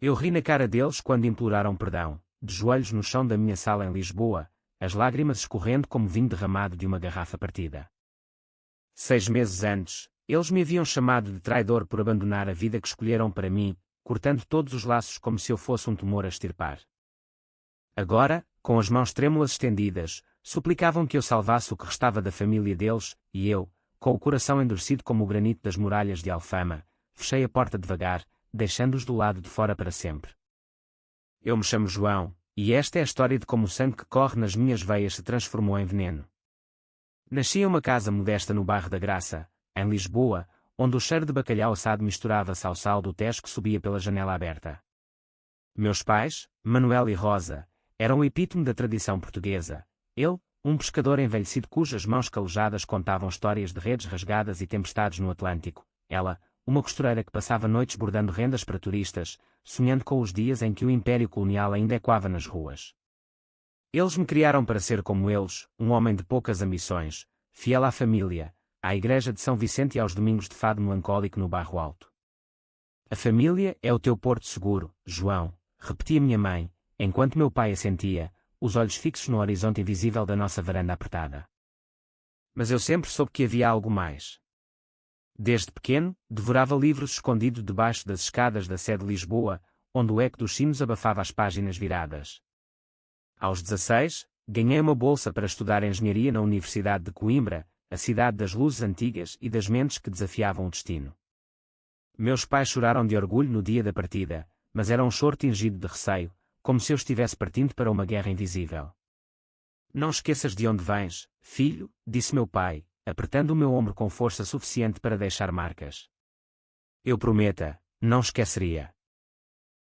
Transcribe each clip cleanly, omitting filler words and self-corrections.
Eu ri na cara deles quando imploraram perdão, de joelhos no chão da minha sala em Lisboa, as lágrimas escorrendo como vinho derramado de uma garrafa partida. 6 meses antes, eles me haviam chamado de traidor por abandonar a vida que escolheram para mim, cortando todos os laços como se eu fosse um tumor a extirpar. Agora, com as mãos trêmulas estendidas, suplicavam que eu salvasse o que restava da família deles, e eu, com o coração endurecido como o granito das muralhas de Alfama, fechei a porta devagar, deixando-os do lado de fora para sempre. Eu me chamo João, e esta é a história de como o sangue que corre nas minhas veias se transformou em veneno. Nasci em uma casa modesta no bairro da Graça, em Lisboa, onde o cheiro de bacalhau assado misturava-se ao sal do Tejo que subia pela janela aberta. Meus pais, Manuel e Rosa, eram o epítome da tradição portuguesa. Ele, um pescador envelhecido cujas mãos calejadas contavam histórias de redes rasgadas e tempestades no Atlântico. Ela, uma costureira que passava noites bordando rendas para turistas, sonhando com os dias em que o Império Colonial ainda ecoava nas ruas. Eles me criaram para ser como eles, um homem de poucas ambições, fiel à família, à igreja de São Vicente e aos domingos de fado melancólico no Bairro Alto. A família é o teu porto seguro, João, repetia minha mãe, enquanto meu pai assentia, os olhos fixos no horizonte invisível da nossa varanda apertada. Mas eu sempre soube que havia algo mais. Desde pequeno, devorava livros escondidos debaixo das escadas da sede de Lisboa, onde o eco dos sinos abafava as páginas viradas. Aos 16, ganhei uma bolsa para estudar engenharia na Universidade de Coimbra, a cidade das luzes antigas e das mentes que desafiavam o destino. Meus pais choraram de orgulho no dia da partida, mas era um choro tingido de receio, como se eu estivesse partindo para uma guerra invisível. Não esqueças de onde vens, filho, disse meu pai, apertando o meu ombro com força suficiente para deixar marcas. Eu prometa, não esqueceria.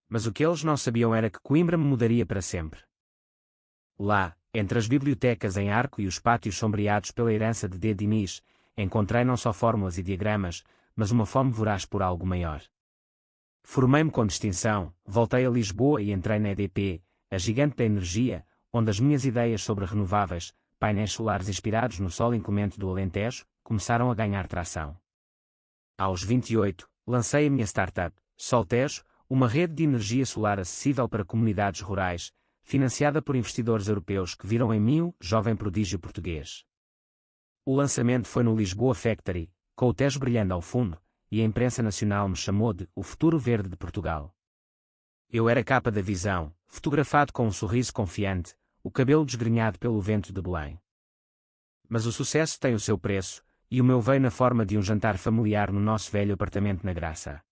Mas o que eles não sabiam era que Coimbra me mudaria para sempre. Lá, entre as bibliotecas em arco e os pátios sombreados pela herança de D. Diniz, encontrei não só fórmulas e diagramas, mas uma fome voraz por algo maior. Formei-me com distinção, voltei a Lisboa e entrei na EDP, a gigante da energia, onde as minhas ideias sobre renováveis, painéis solares inspirados no sol inclemente do Alentejo, começaram a ganhar tração. Aos 28, lancei a minha startup, Soltejo, uma rede de energia solar acessível para comunidades rurais, financiada por investidores europeus que viram em mim o jovem prodígio português. O lançamento foi no Lisboa Factory, com o Tejo brilhando ao fundo, e a imprensa nacional me chamou de o futuro verde de Portugal. Eu era capa da Visão, fotografado com um sorriso confiante, o cabelo desgrenhado pelo vento de Belém. Mas o sucesso tem o seu preço, e o meu veio na forma de um jantar familiar no nosso velho apartamento na Graça.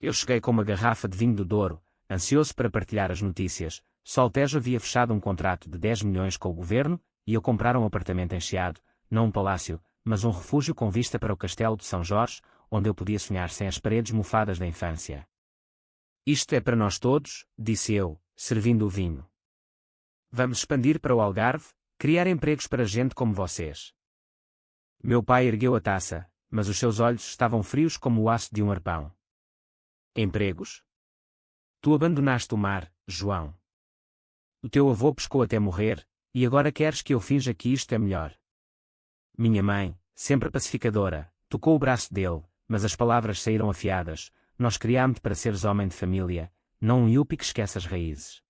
Eu cheguei com uma garrafa de vinho do Douro, ansioso para partilhar as notícias. Soltejo havia fechado um contrato de 10 milhões com o governo, e eu comprar um apartamento em Chiado, não um palácio, mas um refúgio com vista para o castelo de São Jorge, onde eu podia sonhar sem as paredes mofadas da infância. Isto é para nós todos, disse eu, servindo o vinho. Vamos expandir para o Algarve, criar empregos para gente como vocês. Meu pai ergueu a taça, mas os seus olhos estavam frios como o aço de um arpão. Empregos? Tu abandonaste o mar, João. O teu avô pescou até morrer, e agora queres que eu finja que isto é melhor. Minha mãe, sempre pacificadora, tocou o braço dele, mas as palavras saíram afiadas. Nós criámo-te para seres homem de família, não um íope que esquece as raízes.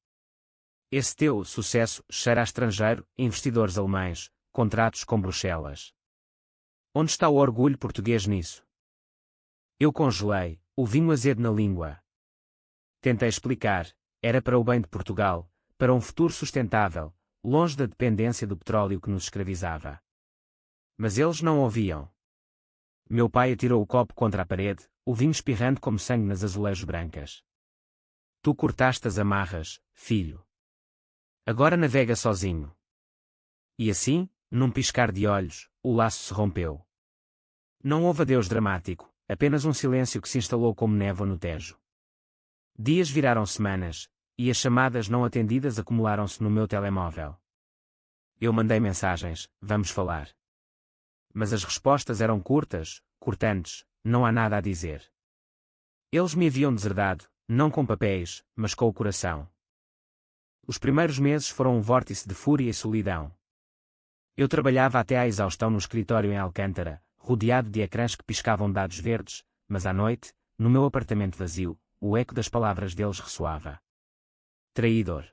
Esse teu sucesso cheira a estrangeiro, investidores alemães, contratos com Bruxelas. Onde está o orgulho português nisso? Eu congelei, o vinho azedo na língua. Tentei explicar, era para o bem de Portugal, para um futuro sustentável, longe da dependência do petróleo que nos escravizava. Mas eles não ouviam. Meu pai atirou o copo contra a parede, o vinho espirrando como sangue nas azulejos brancas. Tu cortaste as amarras, filho. Agora navega sozinho. E assim, num piscar de olhos, o laço se rompeu. Não houve adeus dramático, apenas um silêncio que se instalou como névoa no Tejo. Dias viraram semanas, e as chamadas não atendidas acumularam-se no meu telemóvel. Eu mandei mensagens, vamos falar. Mas as respostas eram curtas, cortantes, não há nada a dizer. Eles me haviam deserdado, não com papéis, mas com o coração. Os primeiros meses foram um vórtice de fúria e solidão. Eu trabalhava até à exaustão no escritório em Alcântara, rodeado de ecrãs que piscavam dados verdes, mas à noite, no meu apartamento vazio, o eco das palavras deles ressoava. Traidor.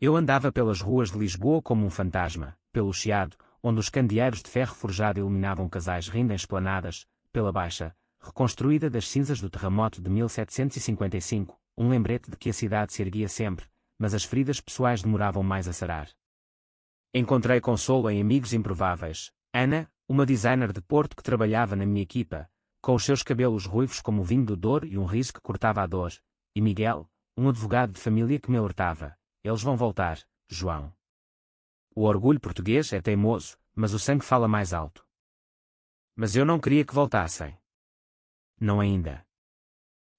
Eu andava pelas ruas de Lisboa como um fantasma, pelo Chiado, onde os candeeiros de ferro forjado iluminavam casais rindo em esplanadas, pela Baixa, reconstruída das cinzas do terremoto de 1755, um lembrete de que a cidade se erguia sempre, mas as feridas pessoais demoravam mais a sarar. Encontrei consolo em amigos improváveis. Ana, uma designer de Porto que trabalhava na minha equipa, com os seus cabelos ruivos como o vinho do Douro e um riso que cortava a dor, e Miguel, um advogado de família que me alertava: eles vão voltar, João. O orgulho português é teimoso, mas o sangue fala mais alto. Mas eu não queria que voltassem. Não ainda.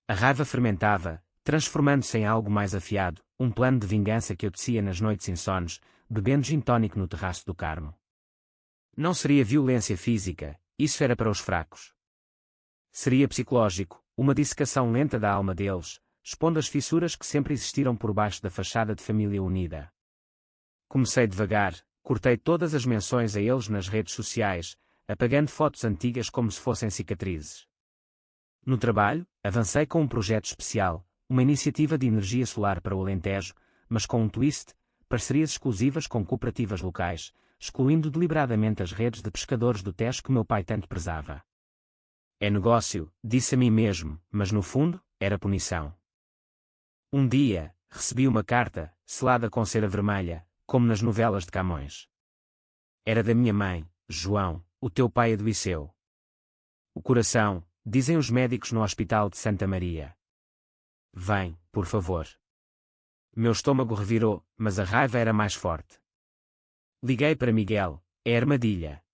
A raiva fermentava, transformando-se em algo mais afiado, um plano de vingança que eu tecia nas noites insones, bebendo gin tónico no terraço do Carmo. Não seria violência física, isso era para os fracos. Seria psicológico, uma dissecação lenta da alma deles, expondo as fissuras que sempre existiram por baixo da fachada de família unida. Comecei devagar, cortei todas as menções a eles nas redes sociais, apagando fotos antigas como se fossem cicatrizes. No trabalho, avancei com um projeto especial, uma iniciativa de energia solar para o Alentejo, mas com um twist, parcerias exclusivas com cooperativas locais, excluindo deliberadamente as redes de pescadores do Tejo que meu pai tanto prezava. É negócio, disse a mim mesmo, mas no fundo, era punição. Um dia, recebi uma carta, selada com cera vermelha, como nas novelas de Camões. Era da minha mãe: João, o teu pai adoeceu. O coração, dizem os médicos no Hospital de Santa Maria. Vem, por favor. Meu estômago revirou, mas a raiva era mais forte. Liguei para Miguel: é armadilha.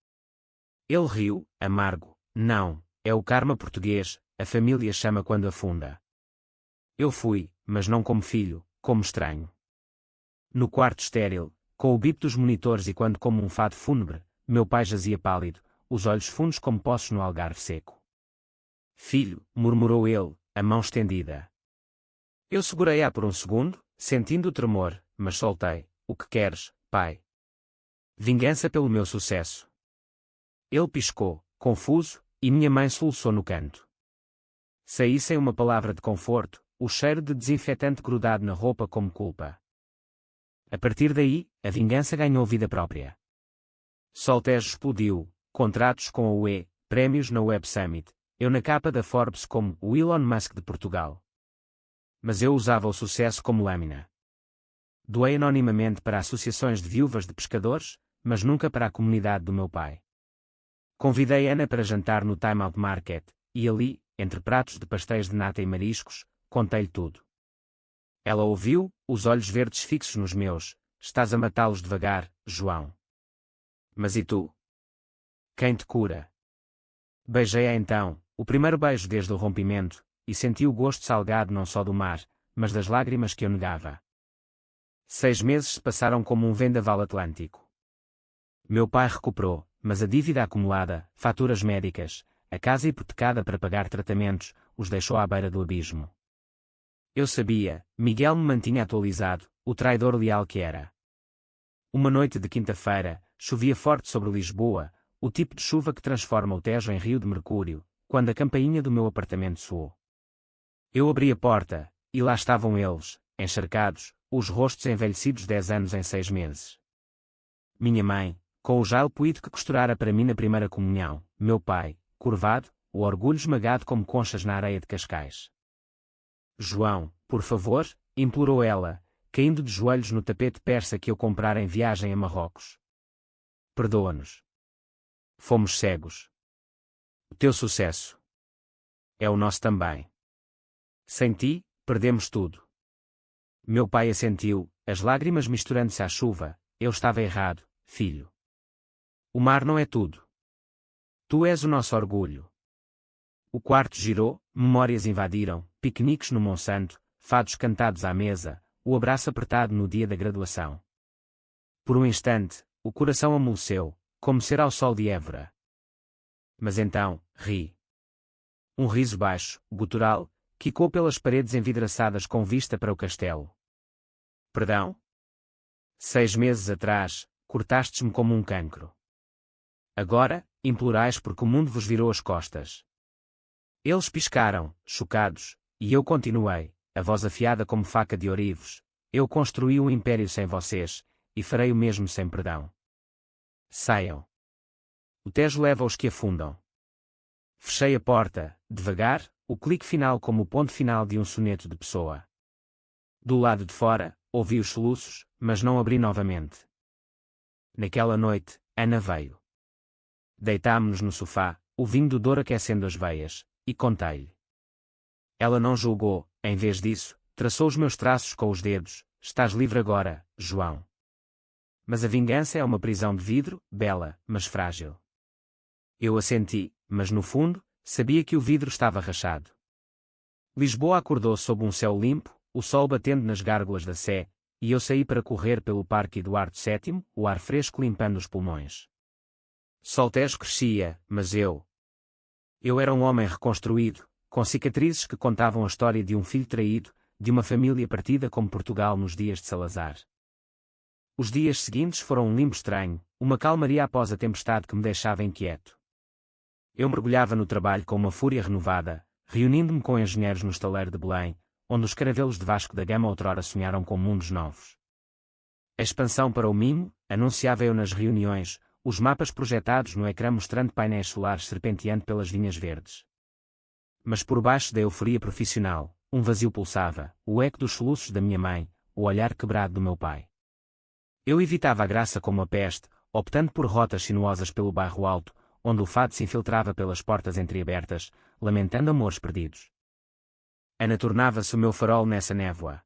Ele riu, amargo: não, é o karma português, a família chama quando afunda. Eu fui, mas não como filho, como estranho. No quarto estéril, com o bip dos monitores e quando como um fado fúnebre, meu pai jazia pálido, os olhos fundos como poços no algarve seco. Filho, murmurou ele, a mão estendida. Eu segurei-a por um segundo, sentindo o tremor, mas soltei: o que queres, pai? Vingança pelo meu sucesso. Ele piscou, confuso, e minha mãe soluçou no canto. Saí sem uma palavra de conforto, o cheiro de desinfetante grudado na roupa como culpa. A partir daí, a vingança ganhou vida própria. Soltejo explodiu, contratos com a UE, prémios na Web Summit, eu na capa da Forbes como o Elon Musk de Portugal. Mas eu usava o sucesso como lâmina. Doei anonimamente para associações de viúvas de pescadores, mas nunca para a comunidade do meu pai. Convidei Ana para jantar no Time Out Market, e ali, entre pratos de pastéis de nata e mariscos, contei-lhe tudo. Ela ouviu, os olhos verdes fixos nos meus: estás a matá-los devagar, João. Mas e tu? Quem te cura? Beijei-a então, o primeiro beijo desde o rompimento, e senti o gosto salgado não só do mar, mas das lágrimas que eu negava. 6 meses se passaram como um vendaval atlântico. Meu pai recuperou, mas a dívida acumulada, faturas médicas, a casa hipotecada para pagar tratamentos, os deixou à beira do abismo. Eu sabia, Miguel me mantinha atualizado, o traidor leal que era. Uma noite de quinta-feira, chovia forte sobre Lisboa, o tipo de chuva que transforma o Tejo em rio de mercúrio, quando a campainha do meu apartamento soou. Eu abri a porta, e lá estavam eles, encharcados, os rostos envelhecidos 10 anos em 6 meses. Minha mãe, com o gel poído que costurara para mim na primeira comunhão, meu pai, curvado, o orgulho esmagado como conchas na areia de Cascais. João, por favor, implorou ela, caindo de joelhos no tapete persa que eu comprara em viagem a Marrocos. Perdoa-nos. Fomos cegos. O teu sucesso é o nosso também. Sem ti, perdemos tudo. Meu pai assentiu, as lágrimas misturando-se à chuva: eu estava errado, filho. O mar não é tudo. Tu és o nosso orgulho. O quarto girou, memórias invadiram, piqueniques no Monsanto, fados cantados à mesa, o abraço apertado no dia da graduação. Por um instante, o coração amoleceu, como ser ao sol de Évora. Mas então, ri. Um riso baixo, gutural, quicou pelas paredes envidraçadas com vista para o castelo. Perdão? 6 meses atrás, cortastes-me como um cancro. Agora, implorais porque o mundo vos virou as costas. Eles piscaram, chocados, E eu continuei, a voz afiada como faca de ourives: eu construí um império sem vocês, e farei o mesmo sem perdão. Saiam. O Tejo leva os que afundam. Fechei a porta, devagar, o clique final como o ponto final de um soneto de Pessoa. Do lado de fora, ouvi os soluços, mas não abri novamente. Naquela noite, Ana veio. Deitámo-nos no sofá, o vinho do Douro aquecendo as veias, e contei-lhe. Ela não julgou, em vez disso, traçou os meus traços com os dedos: estás livre agora, João. Mas a vingança é uma prisão de vidro, bela, mas frágil. Eu assenti, mas no fundo, sabia que o vidro estava rachado. Lisboa acordou sob um céu limpo, o sol batendo nas gárgulas da Sé, e eu saí para correr pelo Parque Eduardo VII, o ar fresco limpando os pulmões. Soltejo crescia, mas eu era um homem reconstruído, com cicatrizes que contavam a história de um filho traído, de uma família partida como Portugal nos dias de Salazar. Os dias seguintes foram um limbo estranho, uma calmaria após a tempestade que me deixava inquieto. Eu mergulhava no trabalho com uma fúria renovada, reunindo-me com engenheiros no estaleiro de Belém, onde os caravelos de Vasco da Gama outrora sonharam com mundos novos. A expansão para o Minho, anunciava eu nas reuniões, os mapas projetados no ecrã mostrando painéis solares serpenteando pelas vinhas verdes. Mas por baixo da euforia profissional, um vazio pulsava, o eco dos soluços da minha mãe, o olhar quebrado do meu pai. Eu evitava a graça como a peste, optando por rotas sinuosas pelo bairro alto, onde o fado se infiltrava pelas portas entreabertas, lamentando amores perdidos. Ana tornava-se o meu farol nessa névoa.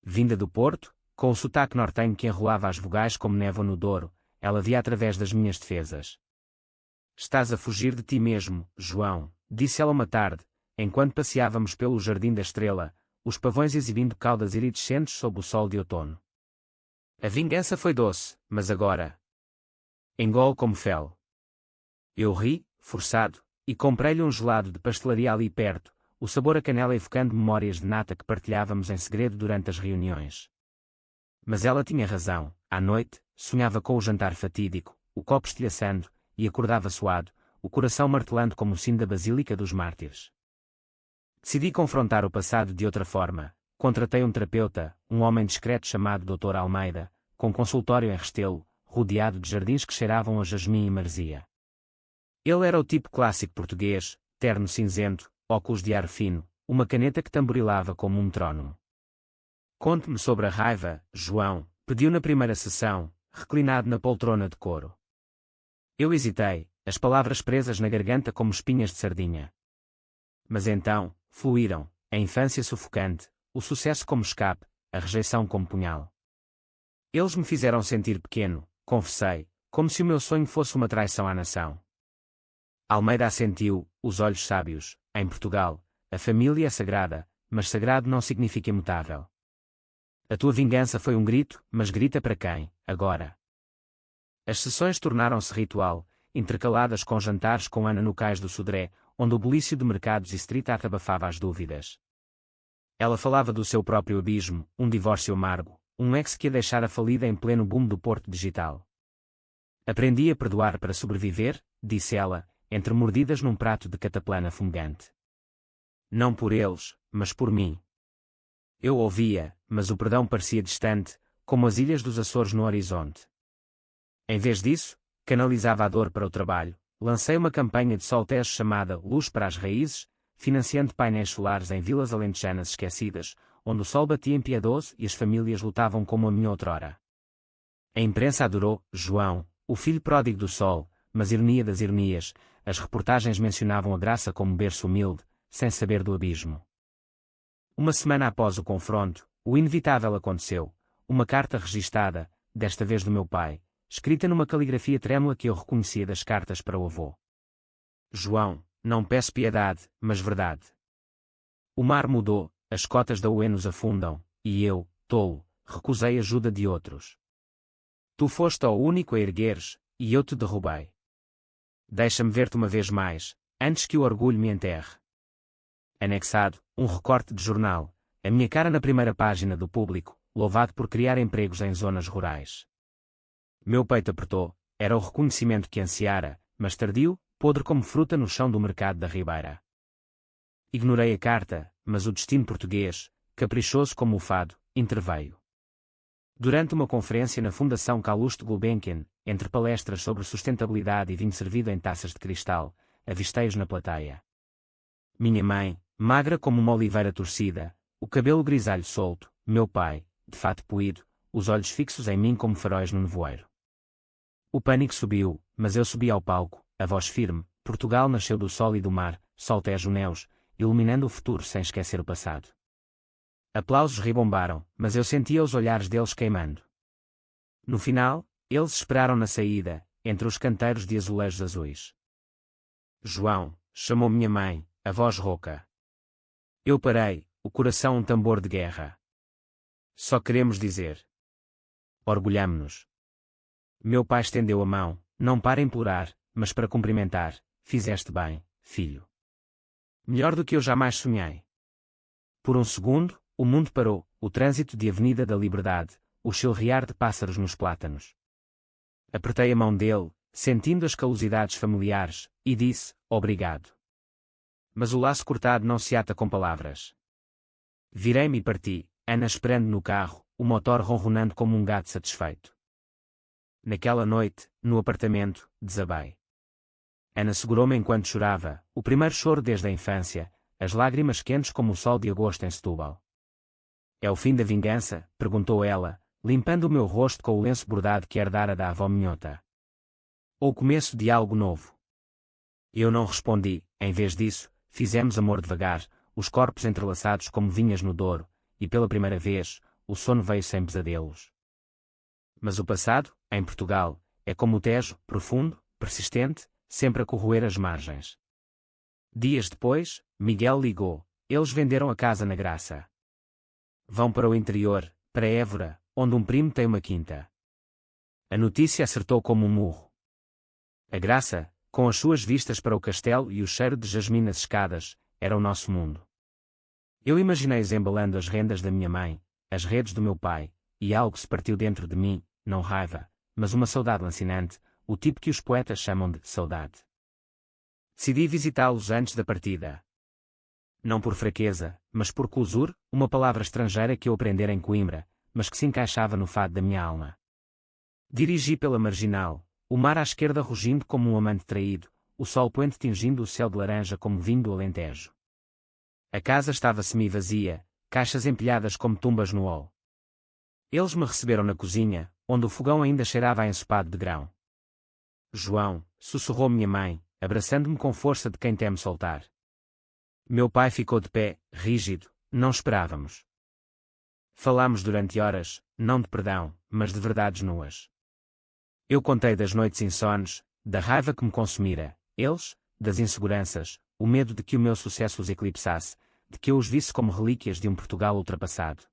Vinda do Porto, com o sotaque nortenho que enrolava as vogais como névoa no Douro, ela via através das minhas defesas. Estás a fugir de ti mesmo, João, disse ela uma tarde, enquanto passeávamos pelo Jardim da Estrela, os pavões exibindo caudas iridescentes sob o sol de outono. A vingança foi doce, mas agora engole como fel. Eu ri, forçado, e comprei-lhe um gelado de pastelaria ali perto, o sabor a canela evocando memórias de nata que partilhávamos em segredo durante as reuniões. Mas ela tinha razão, à noite, sonhava com o jantar fatídico, o copo estilhaçando, e acordava suado, o coração martelando como o sino da Basílica dos Mártires. Decidi confrontar o passado de outra forma. Contratei um terapeuta, um homem discreto chamado Dr. Almeida, com consultório em Restelo, rodeado de jardins que cheiravam a jasmim e maresia. Ele era o tipo clássico português, terno cinzento, óculos de ar fino, uma caneta que tamborilava como um metrónomo. Conte-me sobre a raiva, João, pediu na primeira sessão, reclinado na poltrona de couro. Eu hesitei, as palavras presas na garganta como espinhas de sardinha. Mas então, fluíram, a infância sufocante, o sucesso como escape, a rejeição como punhal. Eles me fizeram sentir pequeno, confessei, como se o meu sonho fosse uma traição à nação. Almeida assentiu, os olhos sábios: em Portugal, a família é sagrada, mas sagrado não significa imutável. A tua vingança foi um grito, mas grita para quem, agora? As sessões tornaram-se ritual, intercaladas com jantares com Ana no cais do Sodré, onde o bulício de mercados e street art abafava as dúvidas. Ela falava do seu próprio abismo, um divórcio amargo, um ex que a deixara falida em pleno boom do Porto Digital. Aprendi a perdoar para sobreviver, disse ela, entre mordidas num prato de cataplana fumegante. Não por eles, mas por mim. Eu ouvia, mas o perdão parecia distante, como as ilhas dos Açores no horizonte. Em vez disso, canalizava a dor para o trabalho. Lancei uma campanha de soltejo chamada Luz para as Raízes, financiando painéis solares em vilas alentejanas esquecidas, onde o sol batia impiedoso e as famílias lutavam como a minha outrora. A imprensa adorou João, o filho pródigo do sol, mas ironia das ironias, as reportagens mencionavam a graça como berço humilde, sem saber do abismo. Uma semana após o confronto, o inevitável aconteceu, uma carta registada, desta vez do meu pai, escrita numa caligrafia trêmula que eu reconhecia das cartas para o avô. João, não peço piedade, mas verdade. O mar mudou, as cotas da UE nos afundam, e eu, tolo, recusei ajuda de outros. Tu foste o único a ergueres, e eu te derrubei. Deixa-me ver-te uma vez mais, antes que o orgulho me enterre. Anexado, um recorte de jornal, a minha cara na primeira página do Público, louvado por criar empregos em zonas rurais. Meu peito apertou, era o reconhecimento que ansiara, mas tardio, podre como fruta no chão do mercado da Ribeira. Ignorei a carta, mas o destino português, caprichoso como o fado, interveio. Durante uma conferência na Fundação Calouste Gulbenkian, entre palestras sobre sustentabilidade e vinho servido em taças de cristal, avistei-os na plateia. Minha mãe, magra como uma oliveira torcida, o cabelo grisalho solto, meu pai, de fato poído, os olhos fixos em mim como faróis no nevoeiro. O pânico subiu, mas eu subi ao palco, a voz firme. Portugal nasceu do sol e do mar, sol Tejo Neus, iluminando o futuro sem esquecer o passado. Aplausos ribombaram, mas eu sentia os olhares deles queimando. No final, eles esperaram na saída, entre os canteiros de azulejos azuis. João, chamou minha mãe, a voz rouca. Eu parei, o coração um tambor de guerra. Só queremos dizer. Orgulhamo-nos. Meu pai estendeu a mão, não para implorar, mas para cumprimentar. Fizeste bem, filho. Melhor do que eu jamais sonhei. Por um segundo, o mundo parou, o trânsito de Avenida da Liberdade, o chilrear de pássaros nos plátanos. Apertei a mão dele, sentindo as calosidades familiares, e disse, obrigado. Mas o laço cortado não se ata com palavras. Virei-me e parti, Ana esperando no carro, o motor ronronando como um gato satisfeito. Naquela noite, no apartamento, desabei. Ana segurou-me enquanto chorava, o primeiro choro desde a infância, as lágrimas quentes como o sol de agosto em Setúbal. É o fim da vingança? Perguntou ela, limpando o meu rosto com o lenço bordado que herdara da avó minhota. Ou o começo de algo novo? Eu não respondi, em vez disso, fizemos amor devagar, os corpos entrelaçados como vinhas no Douro, e pela primeira vez, o sono veio sem pesadelos. Mas o passado, em Portugal, é como o Tejo, profundo, persistente, sempre a corroer as margens. Dias depois, Miguel ligou, eles venderam a casa na Graça. Vão para o interior, para Évora, onde um primo tem uma quinta. A notícia acertou como um murro. A Graça, com as suas vistas para o castelo e o cheiro de jasmim nas escadas, era o nosso mundo. Eu imaginei-os embalando as rendas da minha mãe, as redes do meu pai, e algo se partiu dentro de mim, não raiva, mas uma saudade lancinante, o tipo que os poetas chamam de saudade. Decidi visitá-los antes da partida. Não por fraqueza, mas por cusur, uma palavra estrangeira que eu aprendera em Coimbra, mas que se encaixava no fado da minha alma. Dirigi pela marginal, o mar à esquerda rugindo como um amante traído, o sol poente tingindo o céu de laranja como vinho do Alentejo. A casa estava semi-vazia, caixas empilhadas como tumbas no hall. Eles me receberam na cozinha, onde o fogão ainda cheirava a ensopado de grão. João, sussurrou minha mãe, abraçando-me com força de quem teme soltar. Meu pai ficou de pé, rígido, não esperávamos. Falámos durante horas, não de perdão, mas de verdades nuas. Eu contei das noites insones, da raiva que me consumira, eles, das inseguranças, o medo de que o meu sucesso os eclipsasse, de que eu os visse como relíquias de um Portugal ultrapassado.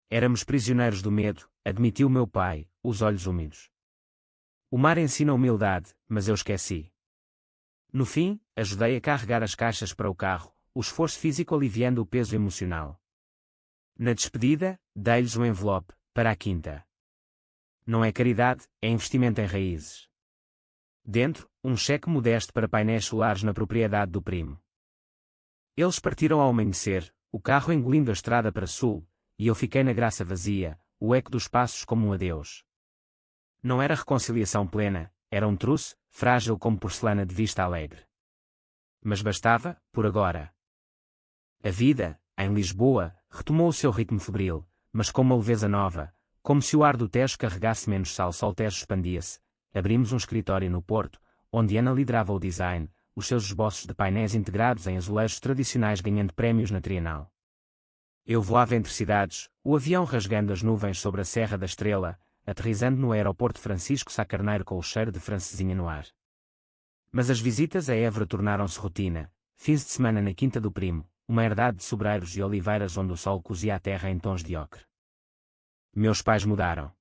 Éramos prisioneiros do medo, admitiu meu pai, os olhos úmidos. O mar ensina humildade, mas eu esqueci. No fim, ajudei a carregar as caixas para o carro, o esforço físico aliviando o peso emocional. Na despedida, dei-lhes um envelope, para a quinta. Não é caridade, é investimento em raízes. Dentro, um cheque modesto para painéis solares na propriedade do primo. Eles partiram ao amanhecer, o carro engolindo a estrada para sul, e eu fiquei na Graça vazia, o eco dos passos como um adeus. Não era reconciliação plena, era um truce, frágil como porcelana de vista alegre. Mas bastava, por agora. A vida, em Lisboa, retomou o seu ritmo febril, mas com uma leveza nova, como se o ar do Tejo carregasse menos sal. O Tejo expandia-se. Abrimos um escritório no Porto, onde Ana liderava o design, os seus esboços de painéis integrados em azulejos tradicionais ganhando prémios na Trienal. Eu voava entre cidades, o avião rasgando as nuvens sobre a Serra da Estrela, aterrissando no aeroporto Francisco Sá Carneiro com o cheiro de francesinha no ar. Mas as visitas a Évora tornaram-se rotina, fins de semana na Quinta do Primo, uma herdade de sobreiros e oliveiras onde o sol cozia a terra em tons de ocre. Meus pais mudaram.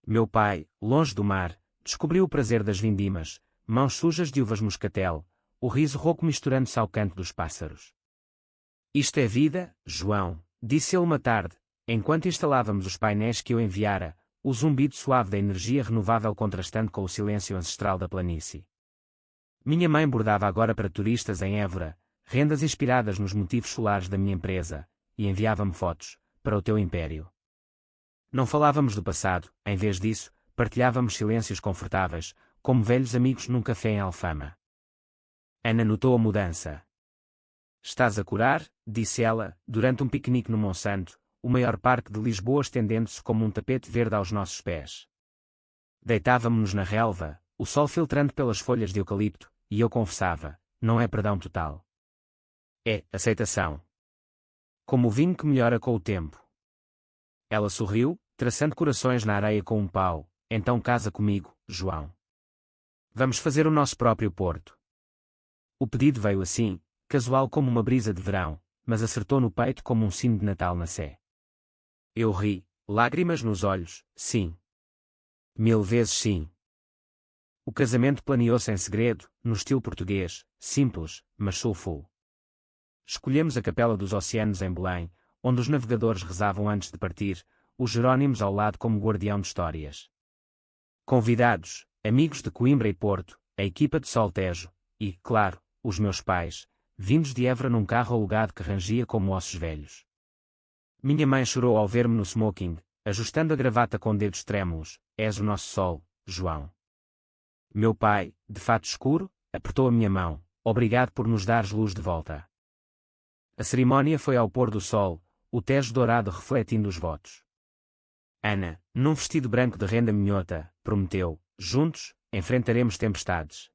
Meu pai, longe do mar, descobriu o prazer das vindimas, mãos sujas de uvas moscatel, o riso rouco misturando-se ao canto dos pássaros. Isto é vida, João, disse ele uma tarde, enquanto instalávamos os painéis que eu enviara, o zumbido suave da energia renovável contrastando com o silêncio ancestral da planície. Minha mãe bordava agora para turistas em Évora, rendas inspiradas nos motivos solares da minha empresa, e enviava-me fotos, para o teu império. Não falávamos do passado, em vez disso, partilhávamos silêncios confortáveis, como velhos amigos num café em Alfama. Ana notou a mudança. Estás a curar, disse ela, durante um piquenique no Monsanto, o maior parque de Lisboa estendendo-se como um tapete verde aos nossos pés. Deitávamo-nos na relva, o sol filtrando pelas folhas de eucalipto, e eu confessava, não é perdão total. É aceitação. Como o vinho que melhora com o tempo. Ela sorriu, traçando corações na areia com um pau. Então casa comigo, João. Vamos fazer o nosso próprio porto. O pedido veio assim, casual como uma brisa de verão, mas acertou no peito como um sino de Natal na Sé. Eu ri, lágrimas nos olhos, sim. 1000 vezes sim. O casamento planeou-se em segredo, no estilo português, simples, mas soulful. Escolhemos a Capela dos Oceanos em Belém, onde os navegadores rezavam antes de partir, os Jerónimos ao lado como guardião de histórias. Convidados, amigos de Coimbra e Porto, a equipa de Soltejo, e, claro, os meus pais, vindos de Évora num carro alugado que rangia como ossos velhos. Minha mãe chorou ao ver-me no smoking, ajustando a gravata com dedos trêmulos. És o nosso sol, João. Meu pai, de fato escuro, apertou a minha mão. Obrigado por nos dares luz de volta. A cerimónia foi ao pôr do sol, o Tejo dourado refletindo os votos. Ana, num vestido branco de renda minhota, prometeu, juntos, enfrentaremos tempestades.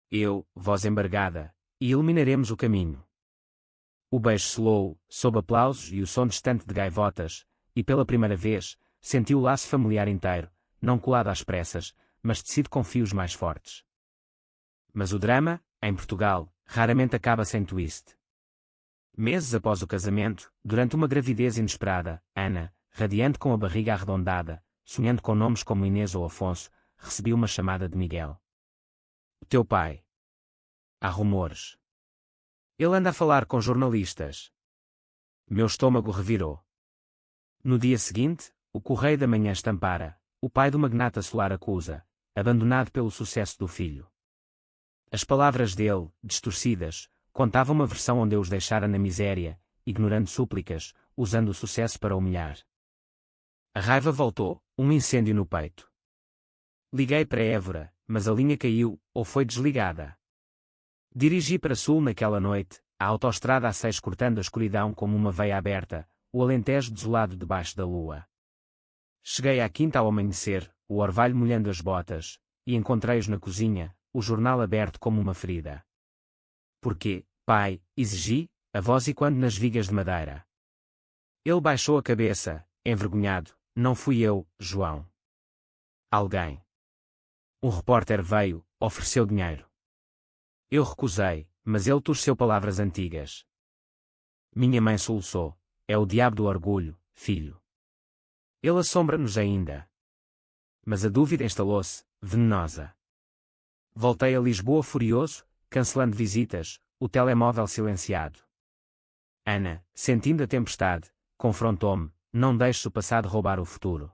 Eu, voz embargada, e iluminaremos o caminho. O beijo selou, sob aplausos e o som distante de gaivotas, e pela primeira vez, senti o laço familiar inteiro, não colado às pressas, mas tecido com fios mais fortes. Mas o drama, em Portugal, raramente acaba sem twist. Meses após o casamento, durante uma gravidez inesperada, Ana, radiante com a barriga arredondada, sonhando com nomes como Inês ou Afonso, recebi uma chamada de Miguel. O teu pai. Há rumores. Ele anda a falar com jornalistas. Meu estômago revirou. No dia seguinte, o Correio da Manhã estampara, o pai do magnata solar acusa, abandonado pelo sucesso do filho. As palavras dele, distorcidas, contavam uma versão onde eu os deixara na miséria, ignorando súplicas, usando o sucesso para humilhar. A raiva voltou, um incêndio no peito. Liguei para Évora, mas a linha caiu, ou foi desligada. Dirigi para sul naquela noite, a autoestrada A6 cortando a escuridão como uma veia aberta, o Alentejo desolado debaixo da lua. Cheguei à quinta ao amanhecer, o orvalho molhando as botas, e encontrei-os na cozinha, o jornal aberto como uma ferida. Porquê, pai? Exigi, a voz ecoando nas vigas de madeira. Ele baixou a cabeça, envergonhado. Não fui eu, João. Alguém. Um repórter veio, ofereceu dinheiro. Eu recusei, mas ele torceu palavras antigas. Minha mãe soluçou. É o diabo do orgulho, filho. Ele assombra-nos ainda. Mas a dúvida instalou-se, venenosa. Voltei a Lisboa furioso, cancelando visitas, o telemóvel silenciado. Ana, sentindo a tempestade, confrontou-me, não deixes o passado roubar o futuro.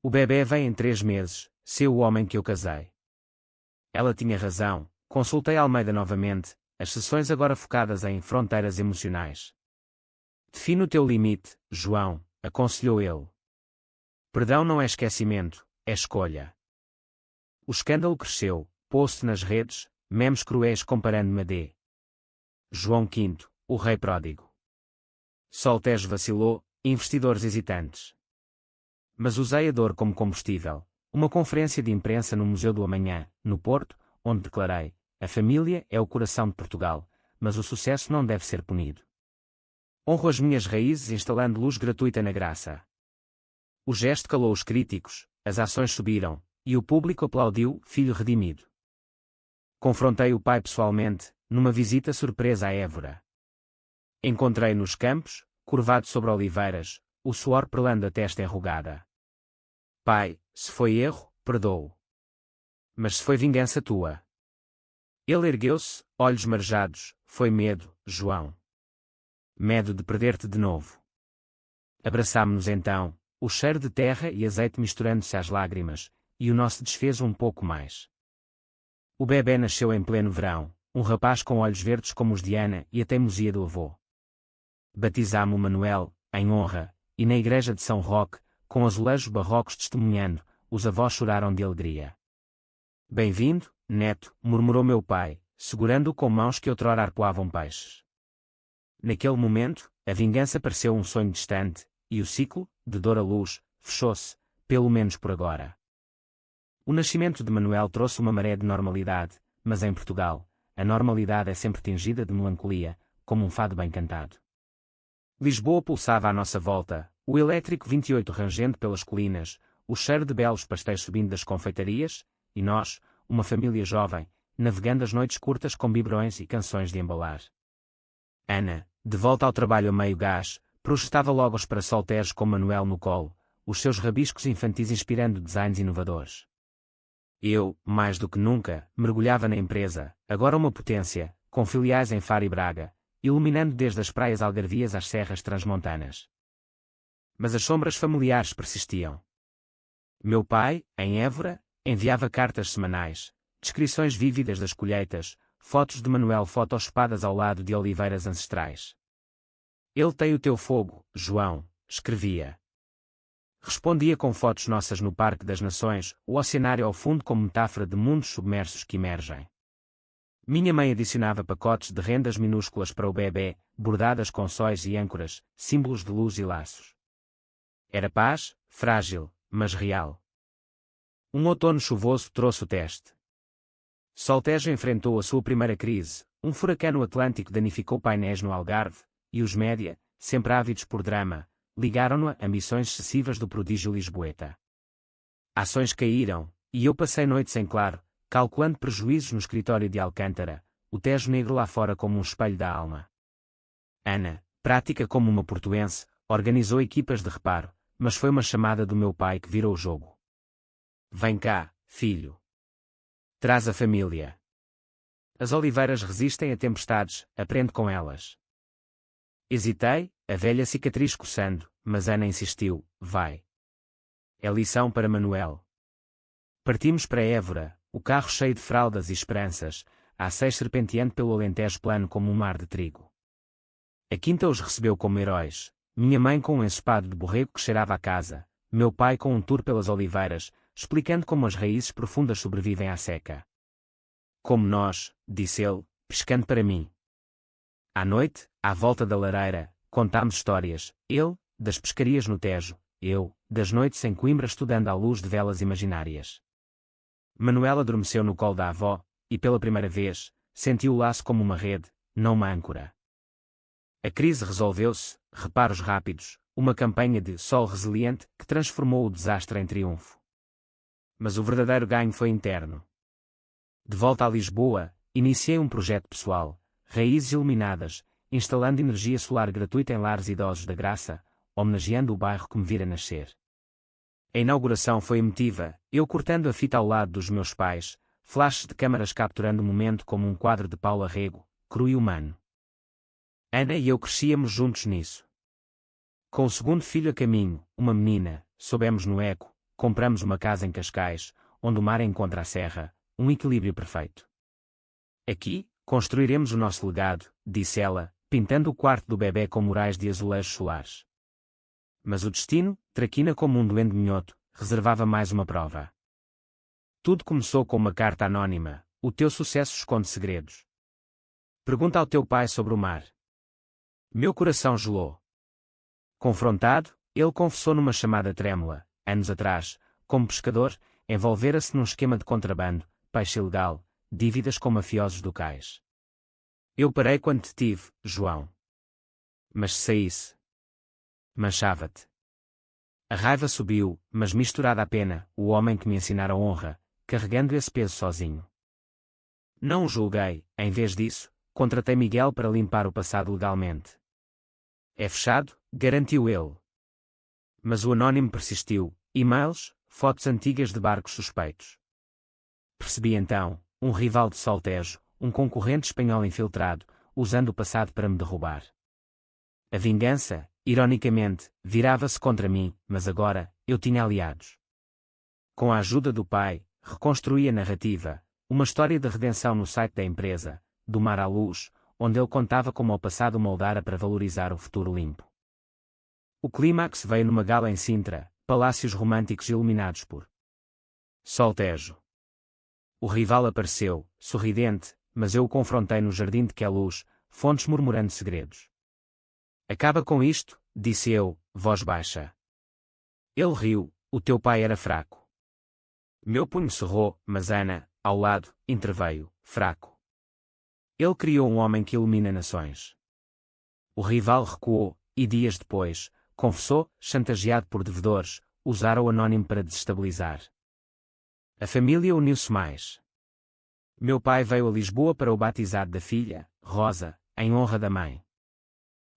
O bebê vem em 3 meses, seu o homem que eu casei. Ela tinha razão, consultei Almeida novamente, as sessões agora focadas em fronteiras emocionais. Define o teu limite, João, aconselhou ele. Perdão não é esquecimento, é escolha. O escândalo cresceu, post nas redes, memes cruéis comparando-me a D. João V, o rei pródigo. Soltejo vacilou, investidores hesitantes. Mas usei a dor como combustível. Uma conferência de imprensa no Museu do Amanhã, no Porto, onde declarei, a família é o coração de Portugal, mas o sucesso não deve ser punido. Honro as minhas raízes instalando luz gratuita na graça. O gesto calou os críticos, as ações subiram, e o público aplaudiu, filho redimido. Confrontei o pai pessoalmente, numa visita surpresa a Évora. Encontrei nos campos, curvado sobre oliveiras, o suor perlando a testa enrugada. Pai, se foi erro, perdoo. Mas se foi vingança tua. Ele ergueu-se, olhos marejados, foi medo, João. Medo de perder-te de novo. Abraçámo-nos então, o cheiro de terra e azeite misturando-se às lágrimas, e o nosso desfez um pouco mais. O bebê nasceu em pleno verão, um rapaz com olhos verdes como os de Ana e a teimosia do avô. Batizamo-o Manuel, em honra, e na igreja de São Roque, com azulejos barrocos testemunhando, os avós choraram de alegria. Bem-vindo, neto, murmurou meu pai, segurando-o com mãos que outrora arpoavam peixes. Naquele momento, a vingança pareceu um sonho distante, e o ciclo, de dor a luz, fechou-se, pelo menos por agora. O nascimento de Manuel trouxe uma maré de normalidade, mas em Portugal, a normalidade é sempre tingida de melancolia, como um fado bem cantado. Lisboa pulsava à nossa volta, o elétrico 28 rangendo pelas colinas, o cheiro de belos pastéis subindo das confeitarias, e nós, uma família jovem, navegando as noites curtas com biberões e canções de embalar. Ana, de volta ao trabalho a meio gás, projetava logo os parasolteiros com Manuel no colo, os seus rabiscos infantis inspirando designs inovadores. Eu, mais do que nunca, mergulhava na empresa, agora uma potência, com filiais em Faro e Braga, iluminando desde as praias algarvias às serras transmontanas. Mas as sombras familiares persistiam. Meu pai, em Évora, enviava cartas semanais, descrições vívidas das colheitas, fotos de Manuel photoshopadas ao lado de oliveiras ancestrais. Ele tem o teu fogo, João, escrevia. Respondia com fotos nossas no Parque das Nações, o oceanário ao fundo como metáfora de mundos submersos que emergem. Minha mãe adicionava pacotes de rendas minúsculas para o bebê, bordadas com sóis e âncoras, símbolos de luz e laços. Era paz, frágil, mas real. Um outono chuvoso trouxe o teste. Soltejo enfrentou a sua primeira crise, um furacão no Atlântico danificou painéis no Algarve, e os média, sempre ávidos por drama, ligaram-no a ambições excessivas do prodígio lisboeta. Ações caíram, e eu passei noites em claro, calculando prejuízos no escritório de Alcântara, o Tejo negro lá fora como um espelho da alma. Ana, prática como uma portuense, organizou equipas de reparo, mas foi uma chamada do meu pai que virou o jogo. Vem cá, filho. Traz a família. As oliveiras resistem a tempestades, aprende com elas. Hesitei, a velha cicatriz coçando, mas Ana insistiu, vai. É lição para Manuel. Partimos para Évora, o carro cheio de fraldas e esperanças, a A6 serpenteando pelo Alentejo plano como um mar de trigo. A quinta os recebeu como heróis, minha mãe com um ensopado de borrego que cheirava a casa, meu pai com um tour pelas oliveiras, explicando como as raízes profundas sobrevivem à seca. Como nós, disse ele, pescando para mim. À noite, à volta da lareira, contámos histórias, ele, das pescarias no Tejo, eu, das noites em Coimbra estudando à luz de velas imaginárias. Manuel adormeceu no colo da avó, e pela primeira vez, sentiu o laço como uma rede, não uma âncora. A crise resolveu-se, reparos rápidos, uma campanha de sol resiliente que transformou o desastre em triunfo. Mas o verdadeiro ganho foi interno. De volta a Lisboa, iniciei um projeto pessoal, Raízes Iluminadas, instalando energia solar gratuita em lares idosos da Graça, homenageando o bairro que me vira nascer. A inauguração foi emotiva, eu cortando a fita ao lado dos meus pais, flashes de câmaras capturando o momento como um quadro de Paula Rego, cru e humano. Ana e eu crescíamos juntos nisso. Com o segundo filho a caminho, uma menina, soubemos no eco, compramos uma casa em Cascais, onde o mar encontra a serra, um equilíbrio perfeito. Aqui, construiremos o nosso legado, disse ela, pintando o quarto do bebê com murais de azulejos solares. Mas o destino, traquina como um duende minhoto, reservava mais uma prova. Tudo começou com uma carta anónima, o teu sucesso esconde segredos. Pergunta ao teu pai sobre o mar. Meu coração gelou. Confrontado, ele confessou numa chamada trêmula, anos atrás, como pescador, envolvera-se num esquema de contrabando, peixe ilegal, dívidas com mafiosos do cais. Eu parei quando te tive, João. Mas se saísse, manchava-te. A raiva subiu, mas misturada à pena, o homem que me ensinara a honra, carregando esse peso sozinho. Não o julguei, em vez disso, contratei Miguel para limpar o passado legalmente. É fechado, garantiu ele. Mas o anónimo persistiu, e-mails, fotos antigas de barcos suspeitos. Percebi então, um rival de Soltejo, um concorrente espanhol infiltrado, usando o passado para me derrubar. A vingança, ironicamente, virava-se contra mim, mas agora, eu tinha aliados. Com a ajuda do pai, reconstruí a narrativa, uma história de redenção no site da empresa, do mar à luz, onde ele contava como o passado moldara para valorizar o futuro limpo. O clímax veio numa gala em Sintra, palácios românticos iluminados por sol tejo. O rival apareceu, sorridente, mas eu o confrontei no jardim de Queluz, fontes murmurando segredos. Acaba com isto, disse eu, voz baixa. Ele riu, o teu pai era fraco. Meu punho cerrou, mas Ana, ao lado, interveio, fraco. Ele criou um homem que ilumina nações. O rival recuou, e dias depois, confessou, chantageado por devedores, usara o anónimo para desestabilizar. A família uniu-se mais. Meu pai veio a Lisboa para o batizado da filha, Rosa, em honra da mãe.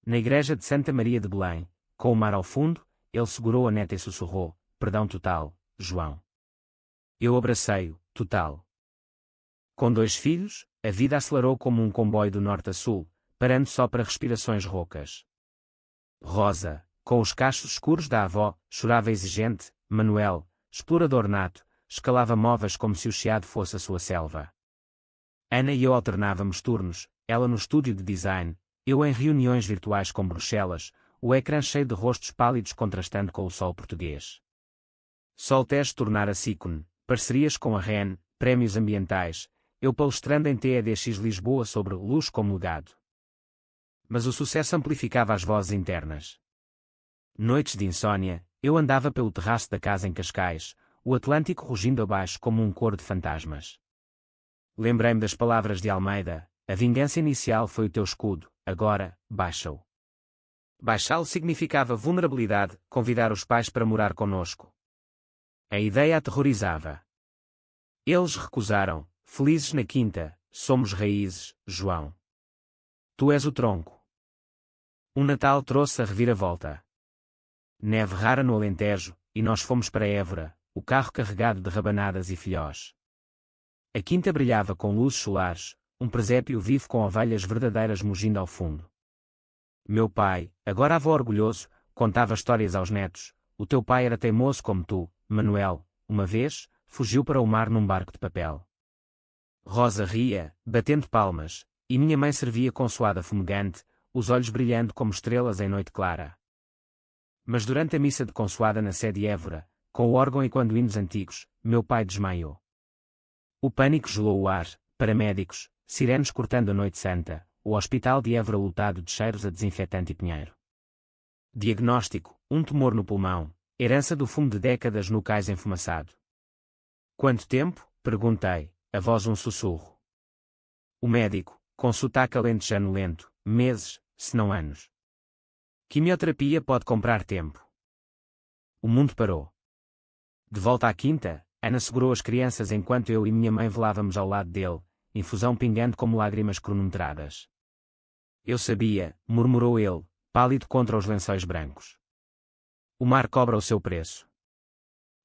Na igreja de Santa Maria de Belém, com o mar ao fundo, ele segurou a neta e sussurrou, perdão total, João. Eu abracei-o, total. Com 2 filhos, a vida acelerou como um comboio do norte a sul, parando só para respirações roucas. Rosa, com os cachos escuros da avó, chorava exigente. Manuel, explorador nato, escalava móveis como se o chiado fosse a sua selva. Ana e eu alternávamos turnos, ela no estúdio de design, eu em reuniões virtuais com Bruxelas, o ecrã cheio de rostos pálidos contrastando com o sol português. Soltejo tornara-se ícone, parcerias com a REN, prémios ambientais, eu palestrando em TEDx Lisboa sobre luz como legado. Mas o sucesso amplificava as vozes internas. Noites de insônia, eu andava pelo terraço da casa em Cascais, o Atlântico rugindo abaixo como um coro de fantasmas. Lembrei-me das palavras de Almeida, a vingança inicial foi o teu escudo, agora, baixa-o. Baixá-lo significava vulnerabilidade, convidar os pais para morar conosco. A ideia aterrorizava. Eles recusaram, felizes na quinta, somos raízes, João. Tu és o tronco. Um Natal trouxe a reviravolta. Neve rara no Alentejo, e nós fomos para Évora, o carro carregado de rabanadas e filhós. A quinta brilhava com luzes solares, um presépio vivo com ovelhas verdadeiras mugindo ao fundo. Meu pai, agora avô orgulhoso, contava histórias aos netos. O teu pai era teimoso como tu, Manuel, uma vez, fugiu para o mar num barco de papel. Rosa ria, batendo palmas, e minha mãe servia consoada fumegante, os olhos brilhando como estrelas em noite clara. Mas durante a missa de consoada na sede Évora, com o órgão ecoando hinos antigos, meu pai desmaiou. O pânico gelou o ar, paramédicos, sirenes cortando a noite santa, o hospital de Évora lotado de cheiros a desinfetante e pinheiro. Diagnóstico, um tumor no pulmão, herança do fumo de décadas no cais enfumaçado. Quanto tempo? Perguntei, a voz um sussurro. O médico, com sotaque alentejano lento, meses, se não anos. Quimioterapia pode comprar tempo. O mundo parou. De volta à quinta, Ana segurou as crianças enquanto eu e minha mãe velávamos ao lado dele, infusão pingando como lágrimas cronometradas. Eu sabia, murmurou ele, pálido contra os lençóis brancos. O mar cobra o seu preço.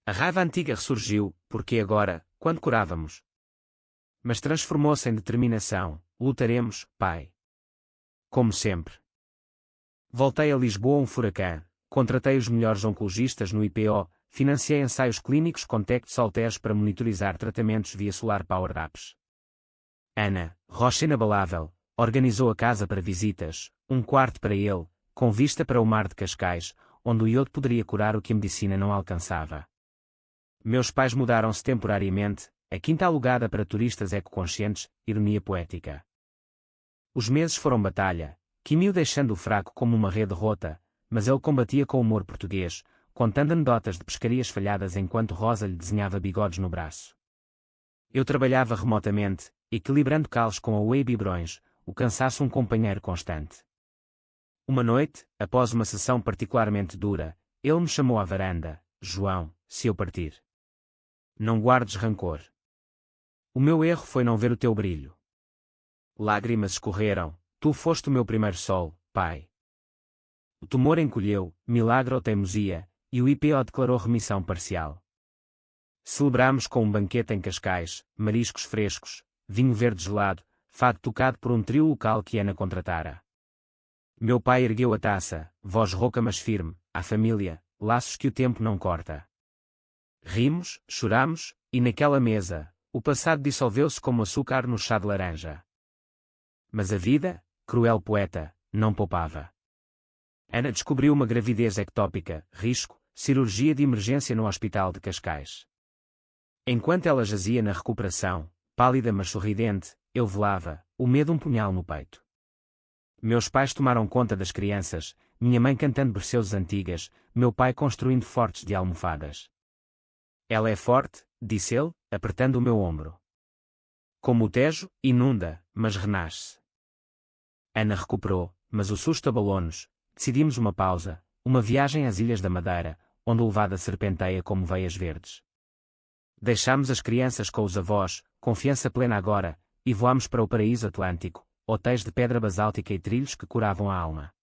A raiva antiga ressurgiu, porque agora, quando curávamos. Mas transformou-se em determinação, lutaremos, pai. Como sempre. Voltei a Lisboa um furacão, contratei os melhores oncologistas no IPO, financiei ensaios clínicos com Tec de Soltejo para monitorizar tratamentos via Solar Power Apps. Ana, rocha inabalável, organizou a casa para visitas, um quarto para ele, com vista para o mar de Cascais, onde o iodo poderia curar o que a medicina não alcançava. Meus pais mudaram-se temporariamente, a quinta alugada para turistas ecoconscientes, ironia poética. Os meses foram batalha, Quimio deixando-o fraco como uma rede rota, mas ele combatia com humor português, contando anedotas de pescarias falhadas enquanto Rosa lhe desenhava bigodes no braço. Eu trabalhava remotamente, equilibrando calos com a Whey Biberões, o cansaço um companheiro constante. Uma noite, após uma sessão particularmente dura, ele me chamou à varanda, João, se eu partir. Não guardes rancor. O meu erro foi não ver o teu brilho. Lágrimas escorreram, tu foste o meu primeiro sol, pai. O tumor encolheu, milagre ou teimosia, e o IPO declarou remissão parcial. Celebramos com um banquete em Cascais, mariscos frescos, vinho verde gelado, fado tocado por um trio local que Ana contratara. Meu pai ergueu a taça, voz rouca mas firme, à família, laços que o tempo não corta. Rimos, choramos, e naquela mesa, o passado dissolveu-se como açúcar no chá de laranja. Mas a vida, cruel poeta, não poupava. Ana descobriu uma gravidez ectópica, risco, cirurgia de emergência no hospital de Cascais. Enquanto ela jazia na recuperação, pálida mas sorridente, eu velava, o medo um punhal no peito. Meus pais tomaram conta das crianças, minha mãe cantando berceuses antigas, meu pai construindo fortes de almofadas. Ela é forte, disse ele, apertando o meu ombro. Como o Tejo, inunda, mas renasce. Ana recuperou, mas o susto abalou-nos. Decidimos uma pausa, uma viagem às Ilhas da Madeira, onde o levada serpenteia como veias verdes. Deixámos as crianças com os avós, confiança plena agora, e voámos para o paraíso atlântico, hotéis de pedra basáltica e trilhos que curavam a alma.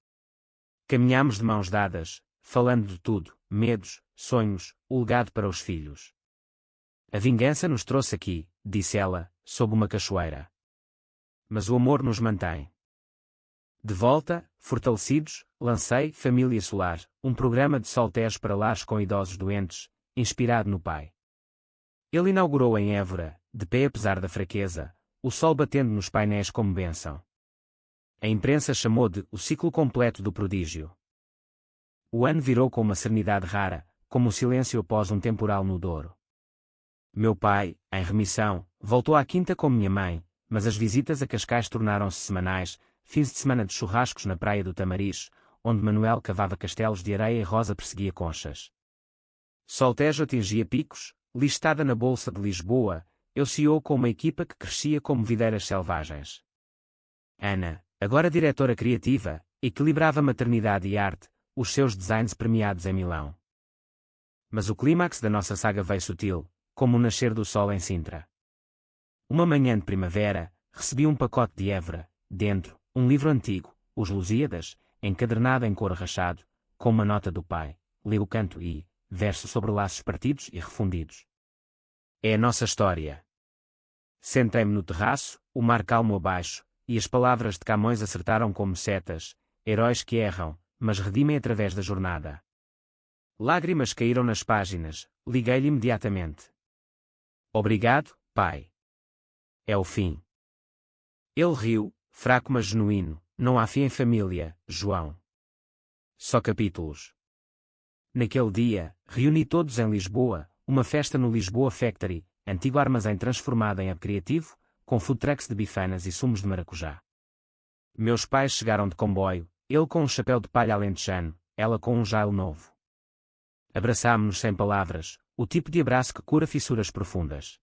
Caminhámos de mãos dadas, falando de tudo, medos, sonhos, o legado para os filhos. A vingança nos trouxe aqui, disse ela, sob uma cachoeira. Mas o amor nos mantém. De volta, fortalecidos, lancei Família Solar, um programa de solteiros para lares com idosos doentes, inspirado no pai. Ele inaugurou em Évora, de pé apesar da fraqueza, o sol batendo nos painéis como bênção. A imprensa chamou de o ciclo completo do prodígio. O ano virou com uma serenidade rara, como o silêncio após um temporal no Douro. Meu pai, em remissão, voltou à quinta com minha mãe, mas as visitas a Cascais tornaram-se semanais, fins de semana de churrascos na praia do Tamariz, onde Manuel cavava castelos de areia e Rosa perseguia conchas. Soltejo atingia picos, listada na Bolsa de Lisboa, eu CEO com uma equipa que crescia como videiras selvagens. Ana, agora diretora criativa, equilibrava maternidade e arte, os seus designs premiados em Milão. Mas o clímax da nossa saga veio sutil, como o nascer do sol em Sintra. Uma manhã de primavera, recebi um pacote de Évora, dentro, um livro antigo, Os Lusíadas, encadernado em couro rachado, com uma nota do pai, li o canto e, verso sobre laços partidos e refundidos. É a nossa história. Sentei-me no terraço, o mar calmo abaixo, e as palavras de Camões acertaram como setas, heróis que erram, mas redimem através da jornada. Lágrimas caíram nas páginas, liguei-lhe imediatamente. Obrigado, pai. É o fim. Ele riu, fraco mas genuíno, não há fim em família, João. Só capítulos. Naquele dia, reuni todos em Lisboa, uma festa no Lisboa Factory, antigo armazém transformado em hub criativo, com food trucks de bifanas e sumos de maracujá. Meus pais chegaram de comboio, ele com um chapéu de palha alentejano, ela com um jail novo. Abraçámo-nos sem palavras, o tipo de abraço que cura fissuras profundas.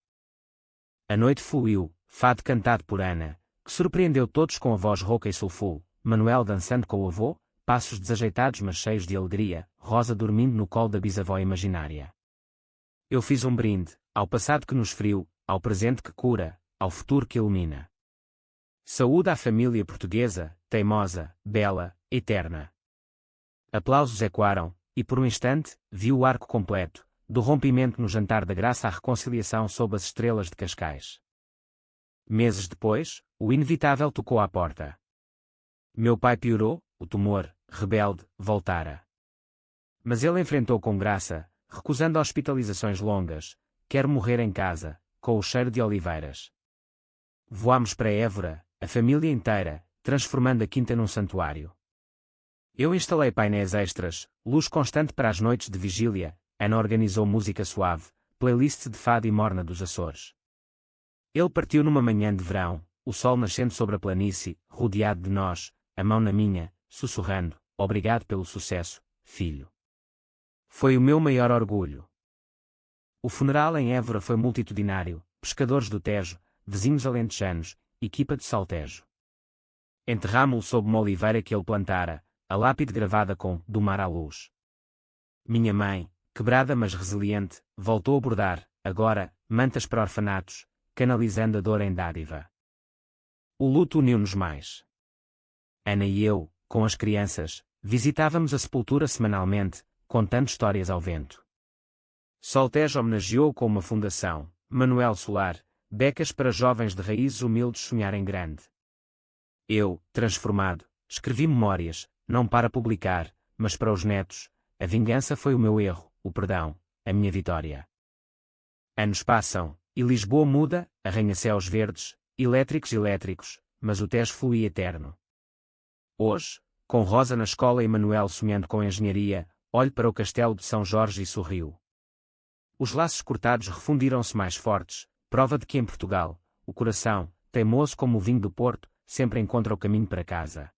A noite fluiu, fado cantado por Ana, que surpreendeu todos com a voz rouca e sulful, Manuel dançando com o avô, passos desajeitados mas cheios de alegria, Rosa dormindo no colo da bisavó imaginária. Eu fiz um brinde, ao passado que nos feriu, ao presente que cura, ao futuro que ilumina. Saúde à família portuguesa, teimosa, bela, eterna. Aplausos ecoaram, e por um instante, vi o arco completo, do rompimento no jantar da graça à reconciliação sob as estrelas de Cascais. Meses depois, o inevitável tocou à porta. Meu pai piorou, o tumor, rebelde, voltara. Mas ele enfrentou com graça, recusando hospitalizações longas, quer morrer em casa, com o cheiro de oliveiras. Voámos para Évora, a família inteira, transformando a quinta num santuário. Eu instalei painéis extras, luz constante para as noites de vigília, Ana organizou música suave, playlist de fado e morna dos Açores. Ele partiu numa manhã de verão, o sol nascendo sobre a planície, rodeado de nós, a mão na minha, sussurrando, obrigado pelo sucesso, filho. Foi o meu maior orgulho. O funeral em Évora foi multitudinário, pescadores do Tejo, vizinhos alentejanos, equipa de Saltejo. Enterrámo-lo sob uma oliveira que ele plantara, a lápide gravada com do mar à luz. Minha mãe, quebrada mas resiliente, voltou a bordar, agora, mantas para orfanatos, canalizando a dor em dádiva. O luto uniu-nos mais. Ana e eu, com as crianças, visitávamos a sepultura semanalmente, contando histórias ao vento. Soltejo homenageou com uma fundação, Manuel Solar, becas para jovens de raízes humildes sonharem grande. Eu, transformado, escrevi memórias, não para publicar, mas para os netos. A vingança foi o meu erro, o perdão, a minha vitória. Anos passam, e Lisboa muda, arranha-céus verdes, elétricos, mas o Tejo fluía eterno. Hoje, com Rosa na escola e Manuel sonhando com engenharia, olho para o castelo de São Jorge e sorrio. Os laços cortados refundiram-se mais fortes, prova de que em Portugal, o coração, teimoso como o vinho do Porto, sempre encontra o caminho para casa.